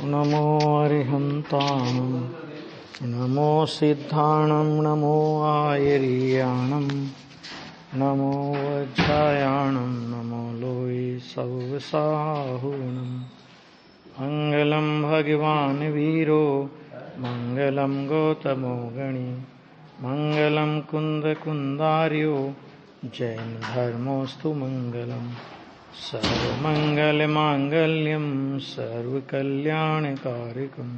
नमो अरिहन्ताणं नमो सिद्धाणं नमो आयर्याणं नमो वज्रायाणं नमो लोये सव्वसाहुणं मङ्गलं भगवान् वीरो मङ्गलं गौतमो गणी मङ्गलं कुन्दकुन्दार्यो जैनधर्मोऽस्तु मङ्गलम् सर्वमङ्गलमाङ्गल्यं सर्वकल्याणकारिकं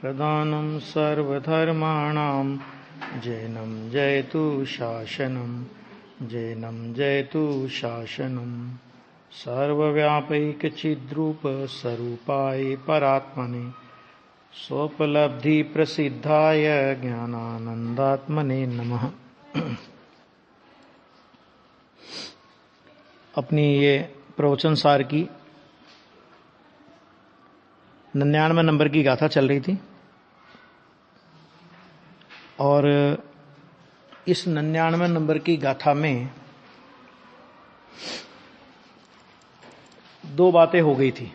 प्रदानं सर्वधर्माणां जैनं जयतु शासनं जैनं जयतु शासनं सर्वव्यापैकचिद्रूप स्वरूपाय परात्मने स्वोपलब्धिप्रसिद्धाय ज्ञानानन्दात्मने नमः। अपनी ये प्रवचन सार की 99 नंबर की गाथा चल रही थी और इस 99 नंबर की गाथा में दो बातें हो गई थी।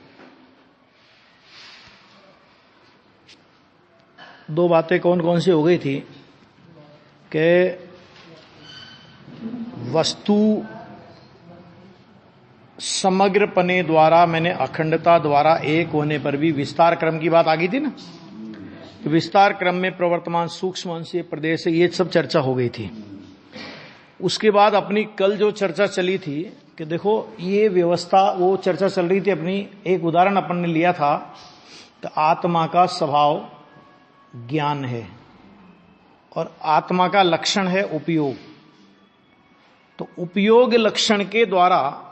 दो बातें कौन कौन सी हो गई थी कि वस्तु समग्रपने द्वारा मैंने अखंडता द्वारा एक होने पर भी विस्तार क्रम की बात आ गई थी ना, कि विस्तार क्रम में प्रवर्तमान सूक्ष्म अंशीय प्रदेश ये सब चर्चा हो गई थी। उसके बाद अपनी कल जो चर्चा चली थी कि देखो ये व्यवस्था, वो चर्चा चल रही थी अपनी, एक उदाहरण अपन ने लिया था कि आत्मा का स्वभाव ज्ञान है और आत्मा का लक्षण है उपयोग। तो उपयोग लक्षण के द्वारा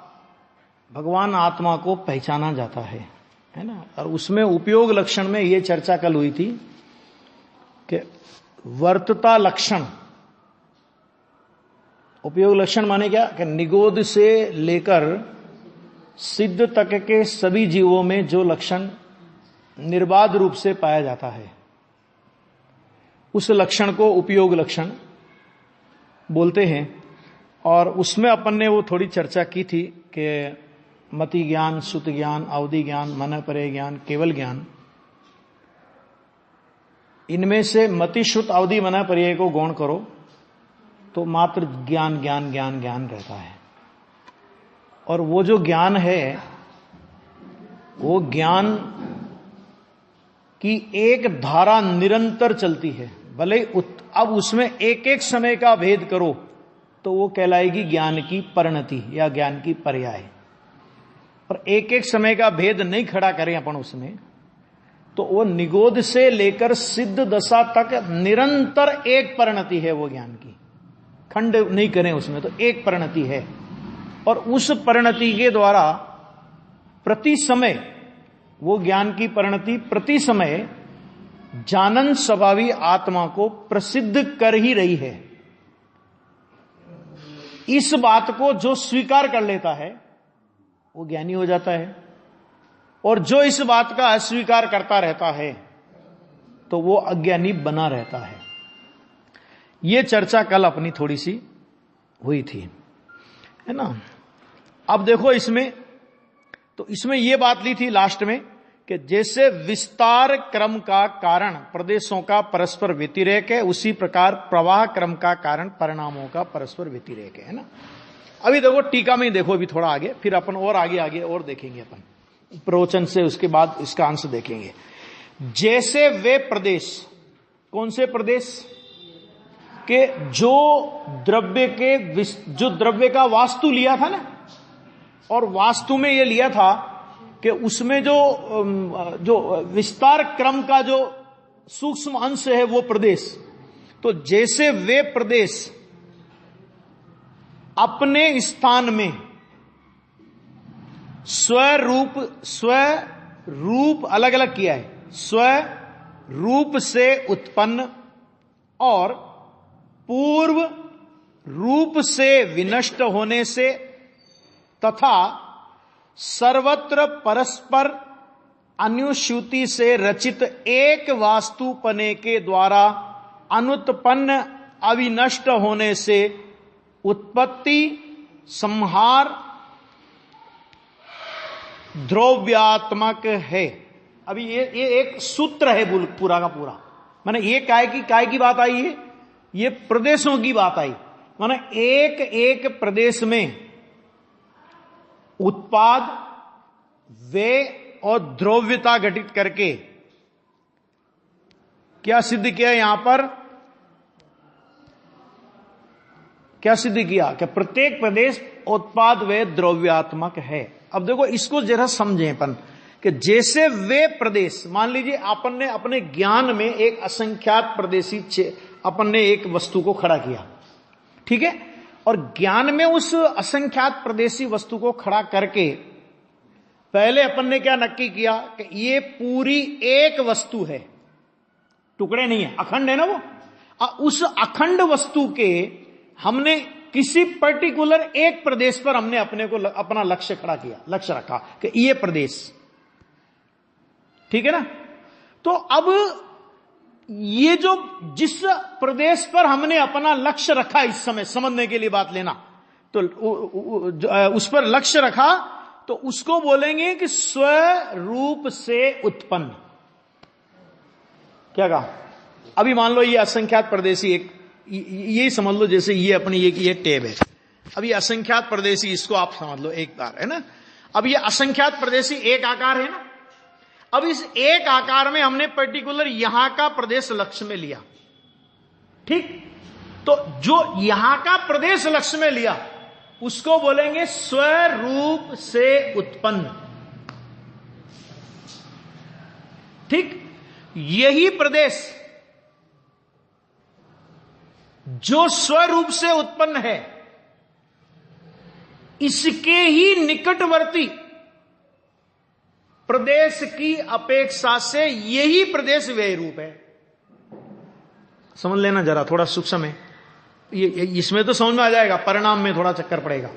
भगवान आत्मा को पहचाना जाता है ना। और उसमें उपयोग लक्षण में ये चर्चा कल हुई थी कि वर्तता लक्षण, उपयोग लक्षण माने क्या कि निगोद से लेकर सिद्ध तक के सभी जीवों में जो लक्षण निर्बाध रूप से पाया जाता है उस लक्षण को उपयोग लक्षण बोलते हैं। और उसमें अपन ने वो थोड़ी चर्चा की थी कि मति ज्ञान, सुत ज्ञान, अवधि ज्ञान, मन परे ज्ञान, केवल ज्ञान, इनमें से मति, शुत, अवधि, मन पर्याय को गौण करो तो मात्र ज्ञान ज्ञान ज्ञान ज्ञान रहता है। और वो जो ज्ञान है वो ज्ञान की एक धारा निरंतर चलती है। भले अब उसमें एक एक समय का भेद करो तो वो कहलाएगी ज्ञान की परिणति या ज्ञान की पर्याय। पर एक एक समय का भेद नहीं खड़ा करें अपन उसमें तो वो निगोद से लेकर सिद्ध दशा तक निरंतर एक परिणति है वो ज्ञान की, खंड नहीं करें उसमें तो एक परिणति है। और उस परिणति के द्वारा प्रति समय वो ज्ञान की परिणति प्रति समय जानन स्वभावी आत्मा को प्रसिद्ध कर ही रही है। इस बात को जो स्वीकार कर लेता है वो ज्ञानी हो जाता है और जो इस बात का अस्वीकार करता रहता है तो वो अज्ञानी बना रहता है। ये चर्चा कल अपनी थोड़ी सी हुई थी, है ना। अब देखो इसमें तो इसमें ये बात ली थी लास्ट में कि जैसे विस्तार क्रम का कारण प्रदेशों का परस्पर व्यतिरेक है उसी प्रकार प्रवाह क्रम का कारण परिणामों का परस्पर व्यतिरेक है ना। अभी देखो टीका में ही देखो, अभी थोड़ा आगे, फिर अपन और आगे और देखेंगे अपन प्रवचन से, उसके बाद इसका अंश देखेंगे। जैसे वे प्रदेश, कौन से प्रदेश के जो द्रव्य का वास्तु लिया था ना, और वास्तु में ये लिया था कि उसमें जो विस्तार क्रम का जो सूक्ष्म अंश है वो प्रदेश, तो जैसे वे प्रदेश अपने स्थान में स्वरूप अलग अलग किया है, स्वरूप से उत्पन्न और पूर्व रूप से विनष्ट होने से तथा सर्वत्र परस्पर अनुश्रुति से रचित एक वास्तुपने के द्वारा अनुत्पन्न अविनष्ट होने से उत्पत्ति, संहार द्रव्यात्मक है। अभी ये एक सूत्र है पूरा का पूरा। माने ये काय की बात आई है, ये प्रदेशों की बात आई। माने एक एक प्रदेश में उत्पाद, व्यय और द्रव्यता घटित करके क्या सिद्ध किया यहां पर, क्या सिद्ध किया कि प्रत्येक प्रदेश उत्पाद व्यय द्रव्यात्मक है। अब देखो इसको जरा समझें अपन कि जैसे वे प्रदेश, मान लीजिए अपन ने अपने ज्ञान में एक असंख्यात प्रदेशी अपन ने एक वस्तु को खड़ा किया, ठीक है, और ज्ञान में उस असंख्यात प्रदेशी वस्तु को खड़ा करके पहले अपन ने क्या नक्की किया कि ये पूरी एक वस्तु है, टुकड़े नहीं है, अखंड है ना वो। उस अखंड वस्तु के हमने किसी पर्टिकुलर एक प्रदेश पर हमने अपने को अपना लक्ष्य खड़ा किया, लक्ष्य रखा कि ये प्रदेश, ठीक है ना। तो अब ये जो जिस प्रदेश पर हमने अपना लक्ष्य रखा, इस समय समझने के लिए बात लेना, तो उस पर लक्ष्य रखा तो उसको बोलेंगे कि स्वरूप से उत्पन्न। क्या कहा? अभी मान लो ये असंख्यात प्रदेशी एक, ये समझ लो जैसे ये अपनी ये टेब है। अब ये असंख्यात प्रदेशी, इसको आप समझ लो एक बार, है ना। अब ये असंख्यात प्रदेशी एक आकार है ना। अब इस एक आकार में हमने पर्टिकुलर यहां का प्रदेश लक्ष्य में लिया, ठीक। तो जो यहां का प्रदेश लक्ष्य में लिया उसको बोलेंगे स्वरूप से उत्पन्न, ठीक। यही प्रदेश जो स्वरूप से उत्पन्न है, इसके ही निकटवर्ती प्रदेश की अपेक्षा से यही प्रदेश व्यय रूप है। समझ लेना जरा, थोड़ा सूक्ष्म है ये, इसमें तो समझ में आ जाएगा, परिणाम में थोड़ा चक्कर पड़ेगा।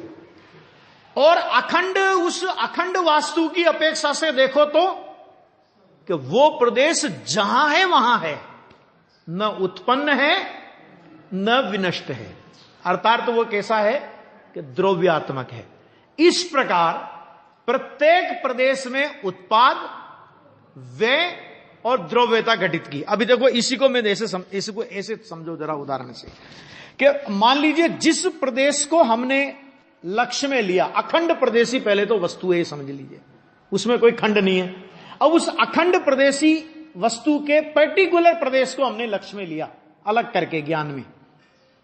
और अखंड, उस अखंड वास्तु की अपेक्षा से देखो तो कि वो प्रदेश जहां है वहां है, न उत्पन्न है न विनष्ट है, अर्थात तो वो कैसा है कि द्रव्यात्मक है। इस प्रकार प्रत्येक प्रदेश में उत्पाद, व्यय और द्रव्यता घटित की। अभी देखो इसी को मैं इसको ऐसे समझो जरा उदाहरण से कि मान लीजिए जिस प्रदेश को हमने लक्ष्य में लिया, अखंड प्रदेशी पहले तो वस्तु है समझ लीजिए, उसमें कोई खंड नहीं है। अब उस अखंड प्रदेशी वस्तु के पर्टिकुलर प्रदेश को हमने लक्ष्य में लिया अलग करके ज्ञान में,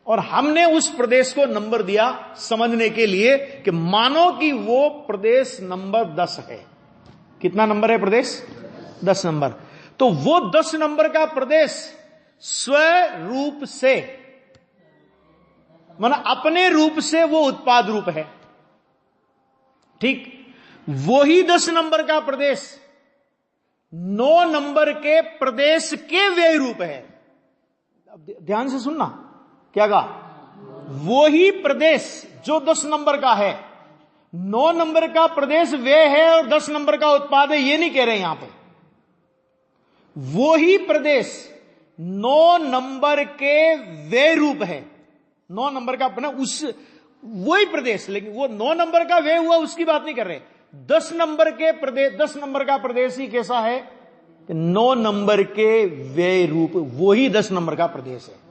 और हमने उस प्रदेश को नंबर दिया समझने के लिए कि मानो कि वो प्रदेश नंबर 10 है। कितना नंबर है प्रदेश? 10 नंबर। तो वो 10 नंबर का प्रदेश स्वरूप से, माना अपने रूप से वो उत्पाद रूप है, ठीक। वही 10 नंबर का प्रदेश 9 नंबर के प्रदेश के व्यय रूप है। अब ध्यान से सुनना, क्या कहा? वही प्रदेश जो 10 नंबर का है, 9 नंबर का प्रदेश व्यय है और 10 नंबर का उत्पाद है, ये नहीं कह रहे यहां पे। वही प्रदेश 9 नंबर के व्यय रूप है, 9 नंबर का अपना उस वही प्रदेश, लेकिन वो 9 नंबर का व्यय हुआ उसकी बात नहीं कर रहे। 10 नंबर के प्रदेश, 10 नंबर का प्रदेश ही कैसा है कि 9 नंबर के व्यय रूप, वही 10 नंबर का प्रदेश है,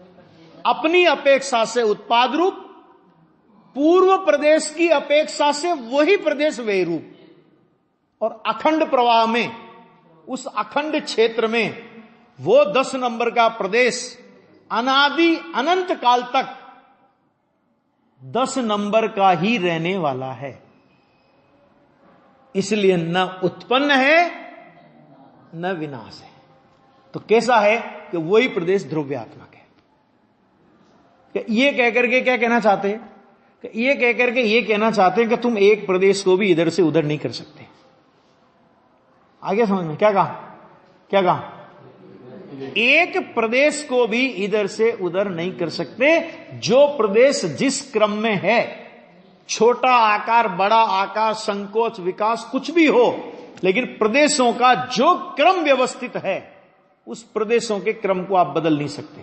अपनी अपेक्षा से उत्पाद रूप, पूर्व प्रदेश की अपेक्षा से वही प्रदेश व्यय रूप, और अखंड प्रवाह में, उस अखंड क्षेत्र में वो 10 नंबर का प्रदेश अनादि अनंत काल तक 10 नंबर का ही रहने वाला है, इसलिए न उत्पन्न है न विनाश है। तो कैसा है कि वही प्रदेश द्रव्यात्मक है। ये कहकर के क्या कहना चाहते हैं कि ये कहकर के ये कहना चाहते हैं कि तुम एक प्रदेश को भी इधर से उधर नहीं कर सकते। आगे समझ में क्या कहा? एक प्रदेश को भी इधर से उधर नहीं कर सकते। जो प्रदेश जिस क्रम में है, छोटा आकार, बड़ा आकार, संकोच, विकास, कुछ भी हो, लेकिन प्रदेशों का जो क्रम व्यवस्थित है, उस प्रदेशों के क्रम को आप बदल नहीं सकते।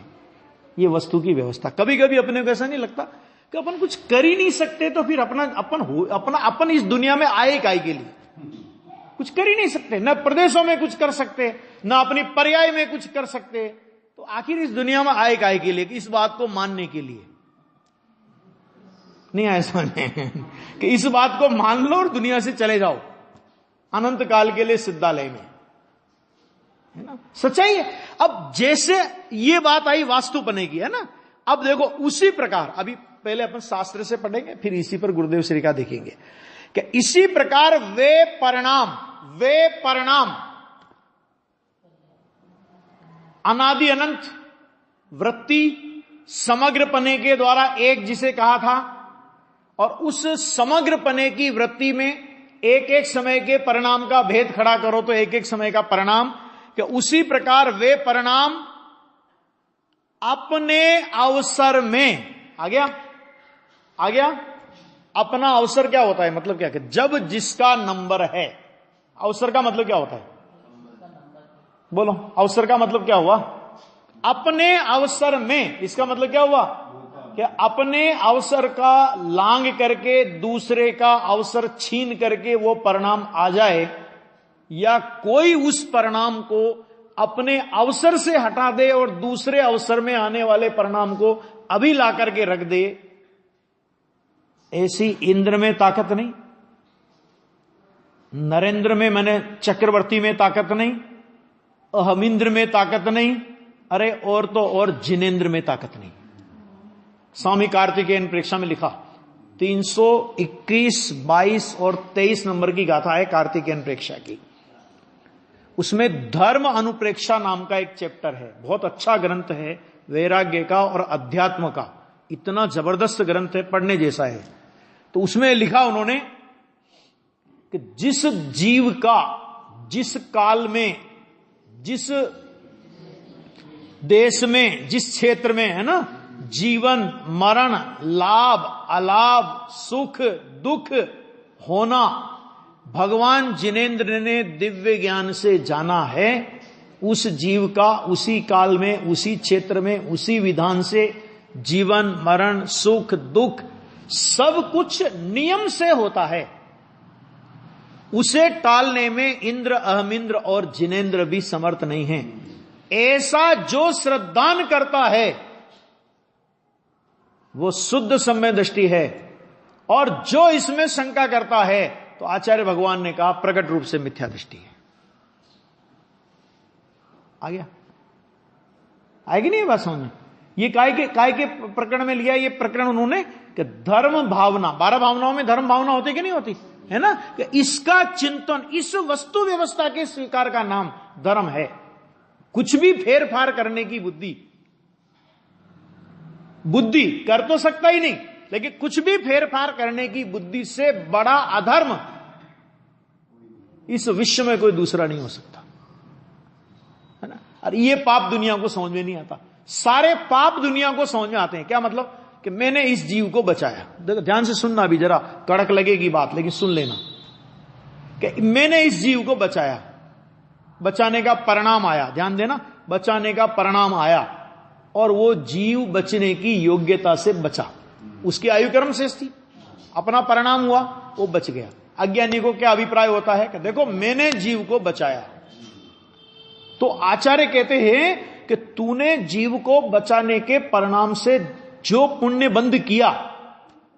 ये वस्तु की व्यवस्था। कभी कभी अपने को ऐसा नहीं लगता कि अपन कुछ कर ही नहीं सकते, तो फिर अपन इस दुनिया में आए काहे के लिए? कुछ कर ही नहीं सकते, न प्रदेशों में कुछ कर सकते, न अपनी पर्याय में कुछ कर सकते। तो आखिर इस दुनिया में आए काहे के लिए? कि इस बात को मानने के लिए। नहीं आए समझ में कि इस बात को मान लो और दुनिया से चले जाओ अनंत काल के लिए सिद्धालय में, है ना? सच्चाई है। अब जैसे ये बात आई वास्तुपने की, है ना? अब देखो उसी प्रकार, अभी पहले अपन शास्त्र से पढ़ेंगे, फिर इसी पर गुरुदेव श्री का देखेंगे कि इसी प्रकार वे परिणाम अनादि अनंत वृत्ति समग्र पने के द्वारा एक जिसे कहा था, और उस समग्र पने की वृत्ति में एक एक समय के परिणाम का भेद खड़ा करो तो एक एक समय का परिणाम, कि उसी प्रकार वे परिणाम अपने अवसर में आ गया। अपना अवसर क्या होता है? मतलब क्या कि जब जिसका नंबर है। अवसर का मतलब क्या होता है? बोलो, अवसर का मतलब क्या हुआ? अपने अवसर में। इसका मतलब क्या हुआ? कि अपने अवसर का लांग करके दूसरे का अवसर छीन करके वो परिणाम आ जाए, या कोई उस परिणाम को अपने अवसर से हटा दे और दूसरे अवसर में आने वाले परिणाम को अभी ला करके रख दे। ऐसी इंद्र में ताकत नहीं, नरेंद्र में, मैंने चक्रवर्ती में ताकत नहीं, अहमिंद्र में ताकत नहीं, अरे और तो और जिनेंद्र में ताकत नहीं। स्वामी कार्तिकेयन प्रेक्षा में लिखा 321, 22 और 23 नंबर की गाथा है कार्तिकेयन प्रेक्षा की। उसमें धर्म अनुप्रेक्षा नाम का एक चैप्टर है, बहुत अच्छा ग्रंथ है, वैराग्य का और अध्यात्म का, इतना जबरदस्त ग्रंथ है, पढ़ने जैसा है। तो उसमें लिखा उन्होंने कि जिस जीव का जिस काल में, जिस देश में, जिस क्षेत्र में, है ना, जीवन मरण, लाभ अलाभ, सुख दुख होना भगवान जिनेंद्र ने दिव्य ज्ञान से जाना है, उस जीव का उसी काल में, उसी क्षेत्र में, उसी विधान से जीवन मरण सुख दुख सब कुछ नियम से होता है। उसे टालने में इंद्र अहमिंद्र और जिनेंद्र भी समर्थ नहीं है। ऐसा जो श्रद्धान करता है वो शुद्ध सम्य दृष्टि है, और जो इसमें शंका करता है तो आचार्य भगवान ने कहा प्रकट रूप से मिथ्या दृष्टि है। आ गया? आएगी नहीं ये बात समझ में? ये काय के प्रकरण में लिया ये प्रकरण उन्होंने कि धर्म भावना, 12 भावनाओं में धर्म भावना होती कि नहीं होती, है ना? कि इसका चिंतन, इस वस्तु व्यवस्था के स्वीकार का नाम धर्म है। कुछ भी फेरफार करने की बुद्धि कर तो सकता ही नहीं, लेकिन कुछ भी फेरफार करने की बुद्धि से बड़ा अधर्म इस विश्व में कोई दूसरा नहीं हो सकता, है ना? और ये पाप दुनिया को समझ में नहीं आता। सारे पाप दुनिया को समझ में आते हैं। क्या मतलब? कि मैंने इस जीव को बचाया। देखो ध्यान से सुनना, भी जरा कड़क लगेगी बात, लेकिन सुन लेना कि मैंने इस जीव को बचाया, बचाने का परिणाम आया, ध्यान देना, बचाने का परिणाम आया, और वो जीव बचने की योग्यता से बचा, उसकी आयु कर्म शेष थी, अपना परिणाम हुआ, वो बच गया। अज्ञानी को क्या अभिप्राय होता है कि देखो मैंने जीव को बचाया। तो आचार्य कहते हैं कि तूने जीव को बचाने के परिणाम से जो पुण्य बंध किया,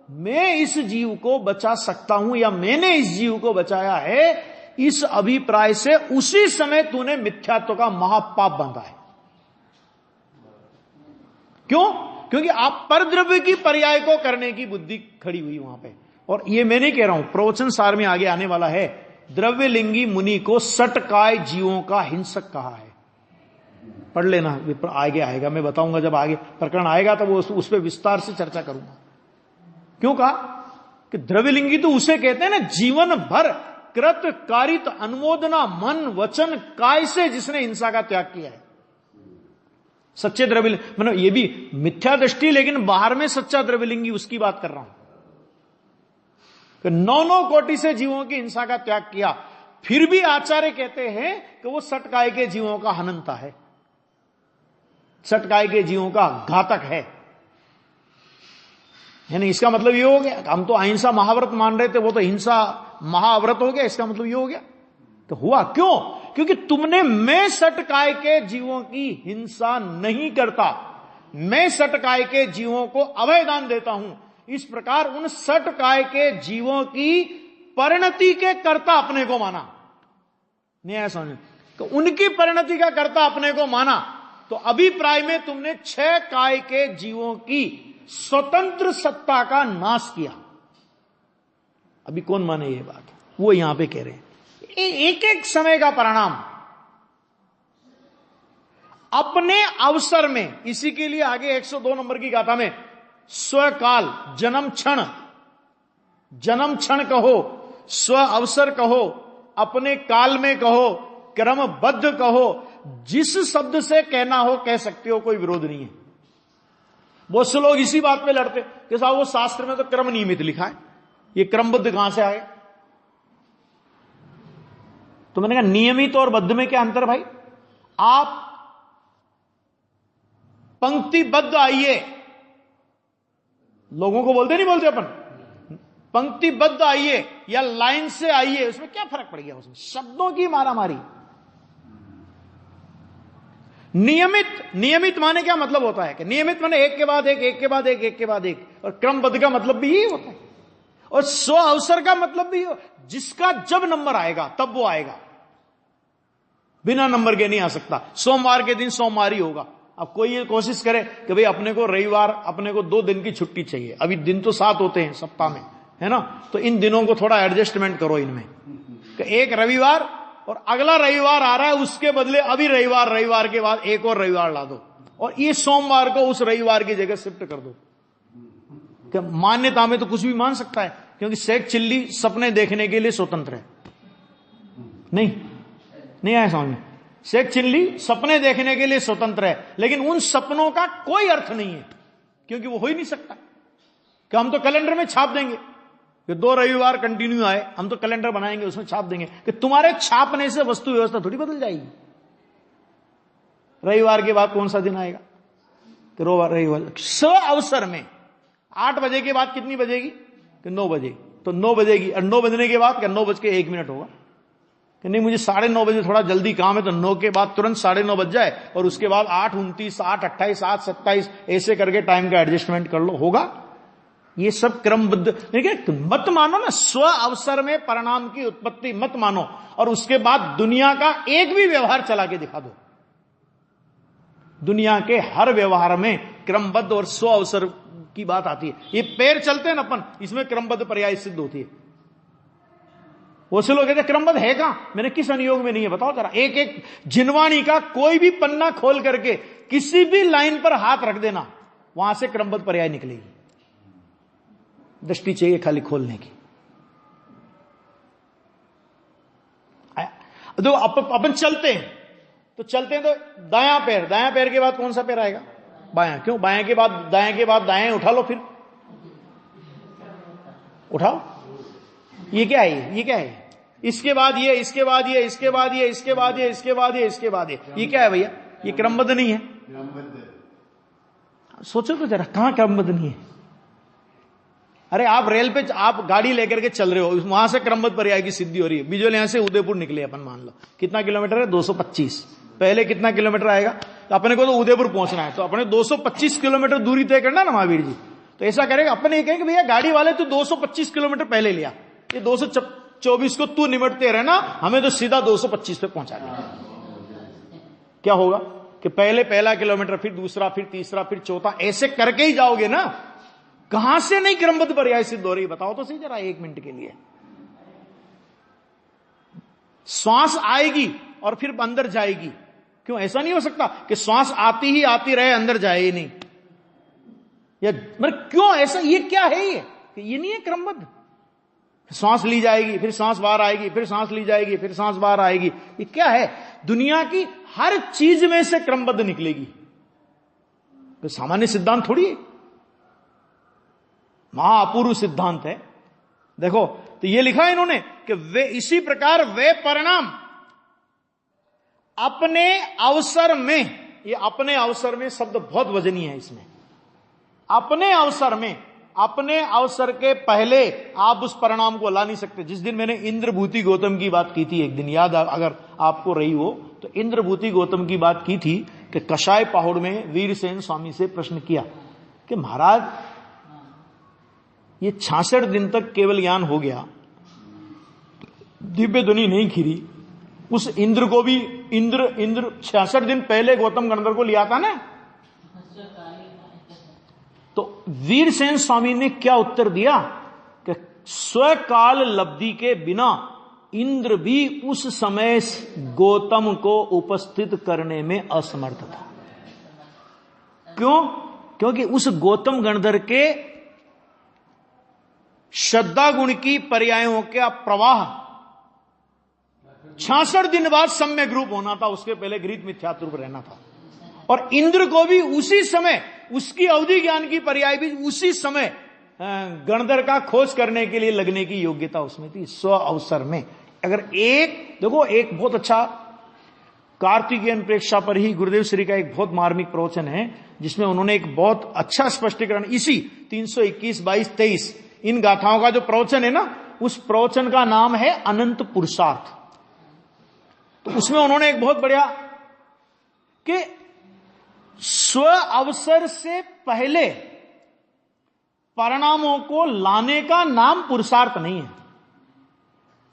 मैं इस जीव को बचा सकता हूं या मैंने इस जीव को बचाया है, इस अभिप्राय से उसी समय तूने मिथ्यात्व का महापाप बांधा है। क्यों? क्योंकि आप परद्रव्य की पर्याय को करने की बुद्धि खड़ी हुई वहां पे। और ये मैं नहीं कह रहा हूं, प्रवचन सार में आगे आने वाला है। द्रव्यलिंगी मुनि को सटकाय जीवों का हिंसक कहा है, पढ़ लेना, आगे आएगा, मैं बताऊंगा जब आगे प्रकरण आएगा तो वो उस पर विस्तार से चर्चा करूंगा। क्यों कहा कि द्रव्यलिंगी तो उसे कहते हैं ना, जीवन भर कृत कारित अनुमोदना मन वचन काय से जिसने हिंसा का त्याग किया है। सच्चे द्रव्यलिंगी, मतलब ये भी मिथ्या दृष्टि, लेकिन बाहर में सच्चा द्रव्यलिंगी, उसकी बात कर रहा हूं। 9 कोटि से जीवों की हिंसा का त्याग किया, फिर भी आचार्य कहते हैं कि वो सटकाय के जीवों का हनंता है, सटकाय के जीवों का घातक है। यानी इसका मतलब ये हो गया, हम तो अहिंसा महाव्रत मान रहे थे, वो तो हिंसा महाव्रत हो गया, इसका मतलब ये हो गया। तो हुआ क्यों? क्योंकि तुमने मैं सटकाय के जीवों की हिंसा नहीं करता, मैं सटकाय के जीवों को अभयदान देता हूं। इस प्रकार उन सटकाय के जीवों की परिणति के कर्ता अपने को माना। नहीं ऐसा समझ, तो उनकी परिणति का कर्ता अपने को माना। तो अभिप्राय में तुमने 6 काय के जीवों की स्वतंत्र सत्ता का नाश किया। अभी कौन माने ये बात? वो यहां पे कह रहे हैं एक एक समय का परिणाम अपने अवसर में। इसी के लिए आगे 102 नंबर की गाथा में स्वकाल, जन्म क्षण कहो, स्व अवसर कहो, अपने काल में कहो, क्रमबद्ध कहो, जिस शब्द से कहना हो कह सकते हो, कोई विरोध नहीं है। बहुत से लोग इसी बात पे लड़ते कि साहब वो शास्त्र में तो क्रम नियमित लिखा है, ये क्रमबद्ध कहां से आए? तो मैंने कहा नियमित और बद्ध में क्या अंतर भाई? आप पंक्तिबद्ध आइए, लोगों को बोलते नहीं बोलते अपन, पंक्तिबद्ध आइए या लाइन से आइए, उसमें क्या फर्क पड़ गया? उसमें शब्दों की मारामारी। नियमित माने क्या मतलब होता है कि नियमित माने एक के बाद एक, एक के बाद एक, एक के बाद एक, और क्रमबद्ध का मतलब भी यही होता है। और स्व अवसर का मतलब भी जिसका जब नंबर आएगा तब वो आएगा, बिना नंबर के नहीं आ सकता। सोमवार के दिन सोमवार ही होगा। अब कोई ये कोशिश करे कि भाई अपने को रविवार, अपने को 2 दिन की छुट्टी चाहिए, अभी दिन तो 7 होते हैं सप्ताह में, है ना, तो इन दिनों को थोड़ा एडजस्टमेंट करो इनमें, कि एक रविवार और अगला रविवार आ रहा है, उसके बदले अभी रविवार के बाद एक और रविवार ला दो, और ये सोमवार को उस रविवार की जगह शिफ्ट कर दो। कि मान्यता में तो कुछ भी मान सकता है, क्योंकि शेख चिल्ली सपने देखने के लिए स्वतंत्र है। नहीं आया समझ में? शेख चिल्ली सपने देखने के लिए स्वतंत्र है, लेकिन उन सपनों का कोई अर्थ नहीं है, क्योंकि वो हो ही नहीं सकता कि हम तो कैलेंडर में छाप देंगे कि 2 रविवार कंटिन्यू आए, हम तो कैलेंडर बनाएंगे उसमें छाप देंगे, कि तुम्हारे छापने से वस्तु व्यवस्था थोड़ी बदल जाएगी। रविवार के बाद कौन सा दिन आएगा? कि रविवार स्व अवसर में 8 बजे के बाद कितनी बजेगी? कि 9 बजे, तो 9 बजेगी, और 9 बजने के बाद क्या 9:01 होगा? कि नहीं मुझे 9:30 बजे थोड़ा जल्दी काम है, तो 9 के बाद तुरंत 9:30 बज जाए, और उसके बाद 8:29, 8:28, 8:27 ऐसे करके टाइम का एडजस्टमेंट कर लो, होगा? ये सब क्रमबद्ध। देखिए मत मानो ना, स्व अवसर में परिणाम की उत्पत्ति मत मानो, और उसके बाद दुनिया का एक भी व्यवहार चला के दिखा दो। दुनिया के हर व्यवहार में क्रमबद्ध और स्व अवसर की बात आती है। ये पैर चलते हैं ना अपन, इसमें क्रमबद्ध पर्याय सिद्ध होती है। वो से लोग कहते हैं क्रमबद्ध है कहां? मैंने किस अनुयोग में नहीं है बताओ जरा। एक एक जिनवाणी का कोई भी पन्ना खोल करके किसी भी लाइन पर हाथ रख देना, वहां से क्रमबद्ध पर्याय निकलेगी। दृष्टि चाहिए खाली खोलने की। तो अपन चलते हैं तो दायां पैर के बाद कौन सा पैर आएगा? बायां। क्यों? बायां के बाद दाएं उठा लो, फिर उठाओ। ये क्या है? इसके बाद ये, इसके बाद ये, इसके बाद ये, इसके बाद ये, इसके बाद ये, इसके बाद ये क्या है भैया? ये क्रमबद्ध नहीं है। सोचो तो जरा, कहां क्रमबद्ध नहीं है? अरे आप रेल पे आप गाड़ी लेकर के चल रहे हो, वहां से क्रमबद्ध पर्याय की सिद्धि हो रही है। बिजोल यहां से उदयपुर निकले अपन, मान लो कितना किलोमीटर है? 225। पहले कितना किलोमीटर आएगा? तो अपने को तो उदयपुर पहुंचना है, तो अपने 225 किलोमीटर दूरी तय करना ना महावीर जी। तो ऐसा करेगा, अपन ये कहेंगे भैया गाड़ी वाले तू 225 किलोमीटर पहले लिया, ये 224 को तू निमटते रहना, हमें तो सीधा 225 पे पहुंचा दिया। क्या होगा कि पहले पहला किलोमीटर, फिर दूसरा, फिर तीसरा, फिर चौथा, ऐसे करके ही जाओगे ना। कहां से नहीं क्रमबद्ध पर्याय सिद्ध हो रही? बताओ तो सही जरा 1 मिनट के लिए। श्वास आएगी और फिर अंदर जाएगी। क्यों? ऐसा नहीं हो सकता कि श्वास आती ही आती रहे, अंदर जाए ही नहीं। या मतलब क्यों ऐसा? ये क्या है? ये नहीं है क्रमबद्ध। श्वास ली जाएगी, फिर श्वास बाहर आएगी, फिर श्वास ली जाएगी, फिर श्वास बाहर आएगी। ये क्या है? दुनिया की हर चीज में से क्रमबद्ध निकलेगी। तो सामान्य सिद्धांत थोड़ी है, महाअपूर्व सिद्धांत है। देखो तो ये लिखा है इन्होंने कि वे इसी प्रकार वे परिणाम अपने अवसर में, ये अपने अवसर में शब्द बहुत वजनी है इसमें। अपने अवसर में अपने अवसर के पहले आप उस परिणाम को ला नहीं सकते। जिस दिन मैंने इंद्रभूति गौतम की बात की थी, एक दिन याद अगर आपको रही हो तो, इंद्रभूति गौतम की बात की थी कि कषाय पहाड़ में वीरसेन स्वामी से प्रश्न किया कि महाराज ये 66 दिन तक केवल ज्ञान हो गया, दिव्य ध्वनि नहीं खिरी, उस इंद्र को भी इंद्र 66 दिन पहले गौतम गणधर को लिया था ना। तो वीरसेन स्वामी ने क्या उत्तर दिया कि स्वकाल लब्धि के बिना इंद्र भी उस समय गौतम को उपस्थित करने में असमर्थ था। क्यों? क्योंकि उस गौतम गणधर के श्रद्धा गुण की पर्यायों का प्रवाह 66 दिन बाद सम्यक रूप होना था, उसके पहले गृहीत मिथ्यात्व रूप रहना था। और इंद्र को भी उसी समय, उसकी अवधि ज्ञान की पर्याय भी उसी समय गणधर का खोज करने के लिए लगने की योग्यता उसमें थी, स्व अवसर में। अगर एक देखो, एक बहुत अच्छा कार्तिकेयन प्रेक्षा पर ही गुरुदेव श्री का एक बहुत मार्मिक प्रवचन है, जिसमें उन्होंने एक बहुत अच्छा स्पष्टीकरण, इसी 321, 22, 23 इन गाथाओं का जो प्रवचन है ना, उस प्रवचन का नाम है अनंत पुरुषार्थ। तो उसमें उन्होंने एक बहुत बढ़िया कि स्व अवसर से पहले परिणामों को लाने का नाम पुरुषार्थ नहीं है।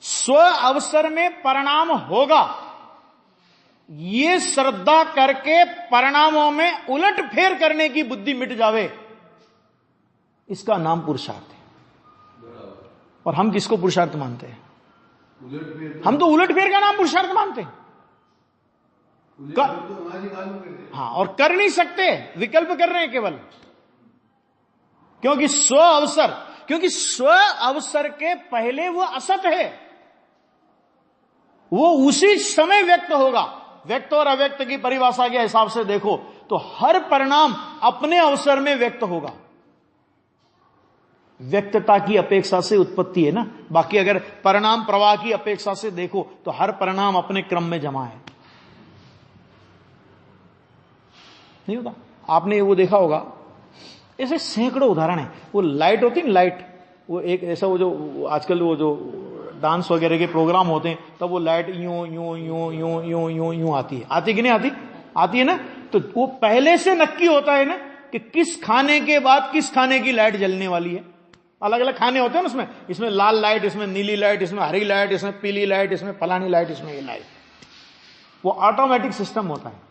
स्व अवसर में परिणाम होगा, ये श्रद्धा करके परिणामों में उलट फेर करने की बुद्धि मिट जावे, इसका नाम पुरुषार्थ है। और हम किसको पुरुषार्थ मानते हैं? हम तो उलट फेर का नाम पुरुषार्थ मानते हैं। हाँ, और कर नहीं सकते, विकल्प कर रहे हैं केवल, क्योंकि स्व अवसर, क्योंकि स्व अवसर के पहले वो असत है, वो उसी समय व्यक्त होगा। व्यक्त और अव्यक्त की परिभाषा के हिसाब से देखो तो हर परिणाम अपने अवसर में व्यक्त होगा। व्यक्तता की अपेक्षा से उत्पत्ति है ना, बाकी अगर परिणाम प्रवाह की अपेक्षा से देखो तो हर परिणाम अपने क्रम में जमा है। नहीं होता? आपने वो देखा होगा, ऐसे सैकड़ों उदाहरण है। वो लाइट होती है, लाइट, वो एक ऐसा, वो जो आजकल वो जो डांस वगैरह के प्रोग्राम होते हैं, तब वो लाइट यूं यूं यूं यूं यूं यूं यूं आती है। आती कि नहीं आती? आती है ना। तो वो पहले से नक्की होता है ना कि किस खाने के बाद किस खाने की लाइट जलने वाली है। अलग अलग खाने होते हैं ना उसमें, इसमें लाल लाइट, इसमें नीली लाइट, इसमें हरी लाइट, इसमें पीली लाइट, इसमें फलानी लाइट, इसमें ये लाइट। वो ऑटोमेटिक सिस्टम होता है,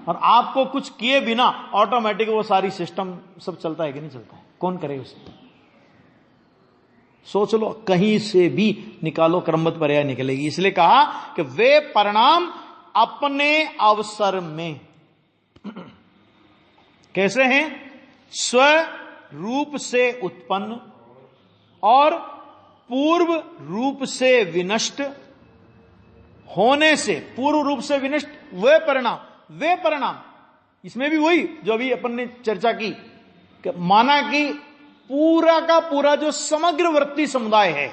और आपको कुछ किए बिना ऑटोमेटिक वो सारी सिस्टम सब चलता है कि नहीं चलता है? कौन करे उसे? सोच लो, कहीं से भी निकालो, क्रमबद्ध पर्याय निकलेगी। इसलिए कहा कि वे परिणाम अपने अवसर में कैसे हैं? स्व रूप से उत्पन्न और पूर्व रूप से विनष्ट होने से, पूर्व रूप से विनष्ट वे परिणाम, इसमें भी वही जो अभी अपन ने चर्चा की कि माना कि पूरा का पूरा जो समग्र वृत्ति समुदाय है,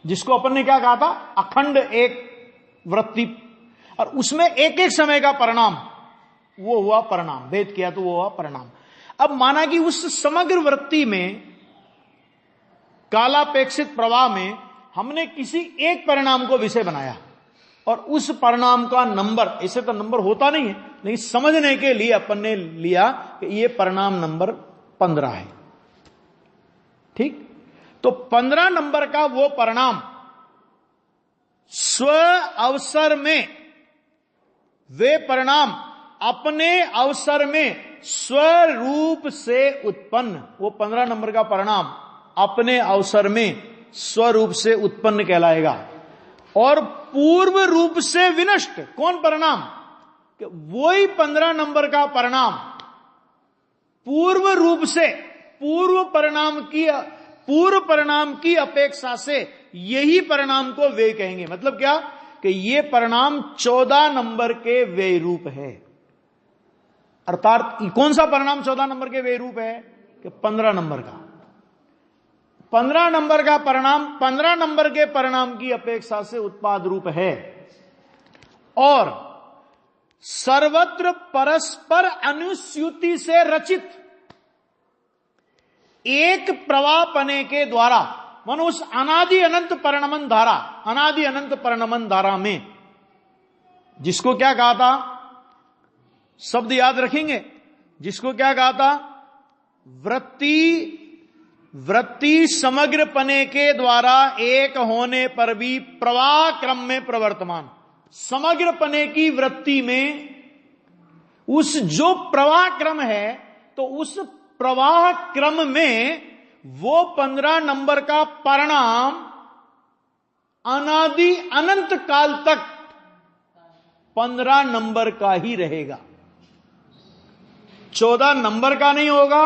जिसको अपन ने क्या कहा था, अखंड एक वृत्ति, और उसमें एक एक समय का परिणाम, वो हुआ परिणाम। भेद किया तो वो हुआ परिणाम। अब माना कि उस समग्र वृत्ति में, कालापेक्षित प्रवाह में, हमने किसी एक परिणाम को विषय बनाया, और उस परिणाम का नंबर, ऐसे तो नंबर होता नहीं है, लेकिन समझने के लिए अपन ने लिया कि ये परिणाम नंबर 15 है। ठीक? तो 15 नंबर का वो परिणाम स्व अवसर में, वे परिणाम अपने अवसर में स्वरूप से उत्पन्न, वो 15 नंबर का परिणाम अपने अवसर में स्वरूप से उत्पन्न कहलाएगा। और पूर्व रूप से विनष्ट, कौन परिणाम? कि वही 15 नंबर का परिणाम पूर्व रूप से, पूर्व परिणाम की अपेक्षा से यही परिणाम को वे कहेंगे। मतलब क्या? कि ये परिणाम 14 नंबर के वे रूप है। अर्थात कौन सा परिणाम 14 नंबर के वे रूप है? कि 15 नंबर का। 15 नंबर का परिणाम 15 नंबर के परिणाम की अपेक्षा से उत्पाद रूप है, और सर्वत्र परस्पर अनुस्यूति से रचित, एक प्रवाह पने के द्वारा, मानो उस अनादि अनंत परिणमन धारा, अनादि अनंत परिणमन धारा में, जिसको क्या कहा था, शब्द याद रखेंगे, जिसको क्या कहा था, वृत्ति समग्र पने के द्वारा एक होने पर भी प्रवाह क्रम में प्रवर्तमान। समग्र पने की वृत्ति में उस जो प्रवाह क्रम है, तो उस प्रवाह क्रम में वो 15 नंबर का परिणाम अनादि अनंत काल तक 15 नंबर का ही रहेगा, 14 नंबर का नहीं होगा,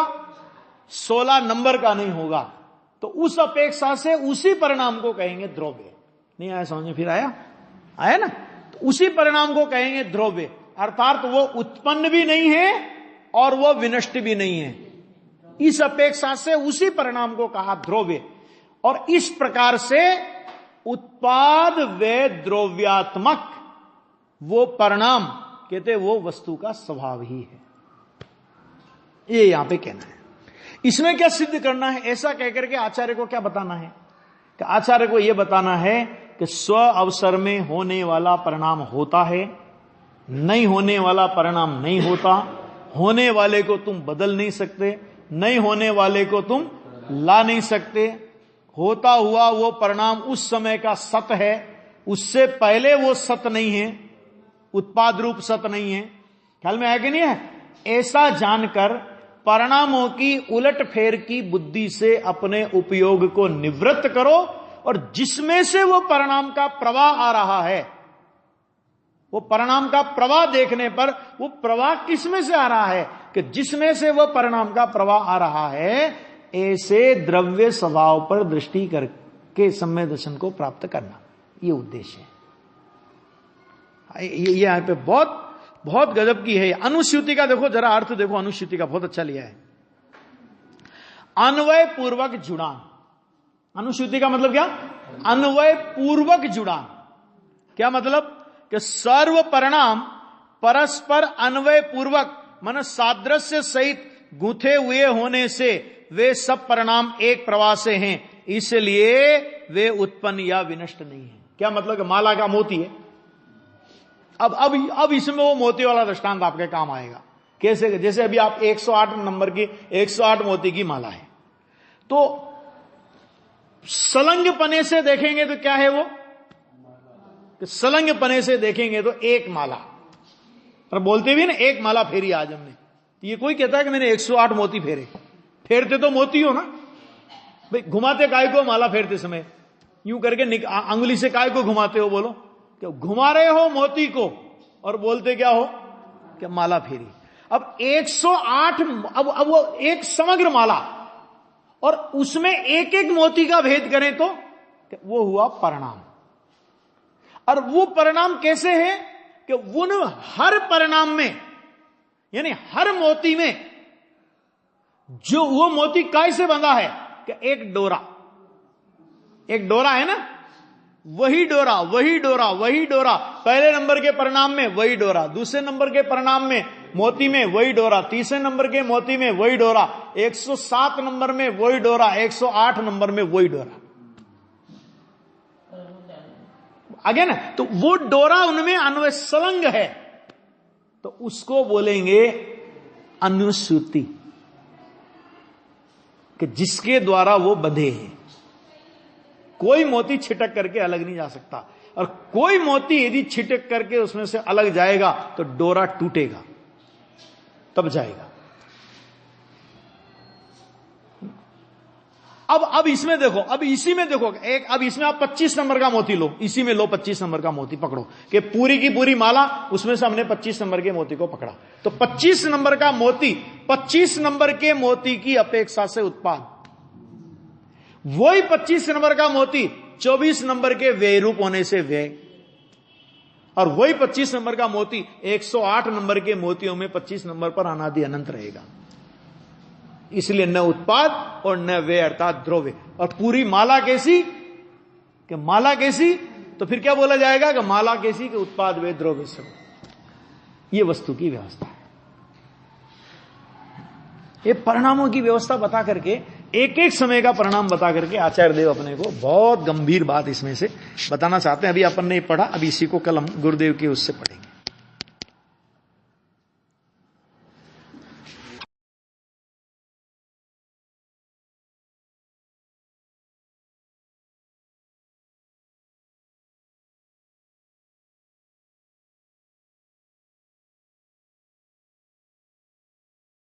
16 नंबर का नहीं होगा। तो उस अपेक्षा से उसी परिणाम को कहेंगे द्रव्य। नहीं आया समझ में? फिर आया ना? तो उसी परिणाम को कहेंगे द्रव्य, अर्थात वो उत्पन्न भी नहीं है और वो विनष्ट भी नहीं है। इस अपेक्षा से उसी परिणाम को कहा द्रव्य। और इस प्रकार से उत्पाद व द्रव्यात्मक वो परिणाम कहते वो वस्तु का स्वभाव ही है, ये यहां पे कहना है। इसमें क्या सिद्ध करना है, ऐसा कहकर के आचार्य को क्या बताना है, कि आचार्य को यह बताना है कि स्व अवसर में होने वाला परिणाम होता है, नहीं होने वाला परिणाम नहीं होता। होने वाले को तुम बदल नहीं सकते, नहीं होने वाले को तुम ला नहीं सकते। होता हुआ वो परिणाम उस समय का सत है, उससे पहले वो सत नहीं है, उत्पाद रूप सत नहीं है। ख्याल में है कि नहीं है? ऐसा जानकर परिणामों की उलट फेर की बुद्धि से अपने उपयोग को निवृत्त करो, और जिसमें से वो परिणाम का प्रवाह आ रहा है, वो परिणाम का प्रवाह देखने पर वो प्रवाह किसमें से आ रहा है, कि जिसमें से वो परिणाम का प्रवाह आ रहा है, ऐसे द्रव्य स्वभाव पर दृष्टि करके सम्यक दर्शन को प्राप्त करना, ये उद्देश्य है। ये यहां पे बहुत बहुत गजब की है। अनुश्रुति का देखो जरा अर्थ देखो, अनुश्रुति का बहुत अच्छा लिया है। अन्वय पूर्वक जुड़ान, अनुश्रुति का मतलब क्या? अन्वय पूर्वक जुड़ान। क्या मतलब? कि सर्व परिणाम परस्पर अन्वय पूर्वक, मन सादृश्य सहित गूंथे हुए होने से वे सब परिणाम एक प्रवाह से हैं, इसलिए वे उत्पन्न या विनष्ट नहीं है। क्या मतलब? कि माला का मोती है। अब इसमें वो मोती वाला दृष्टांत आपके काम आएगा। कैसे? जैसे अभी आप 108 नंबर की 108 मोती की माला है, तो सलंग पने से देखेंगे तो क्या है वो? सलंग पने से देखेंगे तो एक माला, पर बोलते भी ना एक माला फेरी आज हमने। ये कोई कहता है कि मैंने 108 मोती फेरे? फेरते तो मोती हो ना भाई, घुमाते काय को माला फेरते समय? यूं करके अंगुली से काय को घुमाते हो? बोलो, क्या घुमा रहे हो मोती को और बोलते क्या हो? क्या माला फेरी। अब 108, अब वो एक समग्र माला, और उसमें एक एक मोती का भेद करें तो वो हुआ परिणाम। और वो परिणाम कैसे है? कि उन हर परिणाम में, यानी हर मोती में, जो वो मोती कैसे बंधा है? कि एक डोरा, एक डोरा है ना, वही डोरा वही डोरा वही डोरा, पहले नंबर के परिणाम में वही डोरा, दूसरे नंबर के परिणाम में मोती में वही डोरा, तीसरे नंबर के मोती में वही डोरा, 107 नंबर में वही डोरा, 108 नंबर में वही डोरा। आगे ना, तो वो डोरा उनमें अन्वय सलंग है, तो उसको बोलेंगे अनुश्रुति, कि जिसके द्वारा वो बंधे हैं। कोई मोती छिटक करके अलग नहीं जा सकता, और कोई मोती यदि छिटक करके उसमें से अलग जाएगा तो डोरा टूटेगा, तब जाएगा। अब इसमें देखो, अब इसी में देखो, एक अब इसमें आप 25 नंबर का मोती लो, इसी में लो 25 नंबर का मोती पकड़ो, कि पूरी की पूरी माला, उसमें से हमने 25 नंबर के मोती को पकड़ा, तो 25 नंबर का मोती 25 नंबर के मोती की अपेक्षा से उत्पाद, वही 25 नंबर का मोती 24 नंबर के व्यय रूप होने से व्यय, और वही 25 नंबर का मोती 108 नंबर के मोतियों में 25 नंबर पर अनादि अनंत रहेगा। इसलिए न उत्पाद और न व्यय अर्थात द्रव्य। और पूरी माला कैसी? कि माला कैसी? तो फिर क्या बोला जाएगा? कि माला कैसी? कि उत्पाद व्यय द्रव्य सब, ये वस्तु की व्यवस्था है। ये परिणामों की व्यवस्था बता करके एक एक समय का परिणाम बता करके आचार्य देव अपने को बहुत गंभीर बात इसमें से बताना चाहते हैं। अभी अपन ने पढ़ा, अभी इसी को कल हम गुरुदेव के उससे पढ़ेंगे।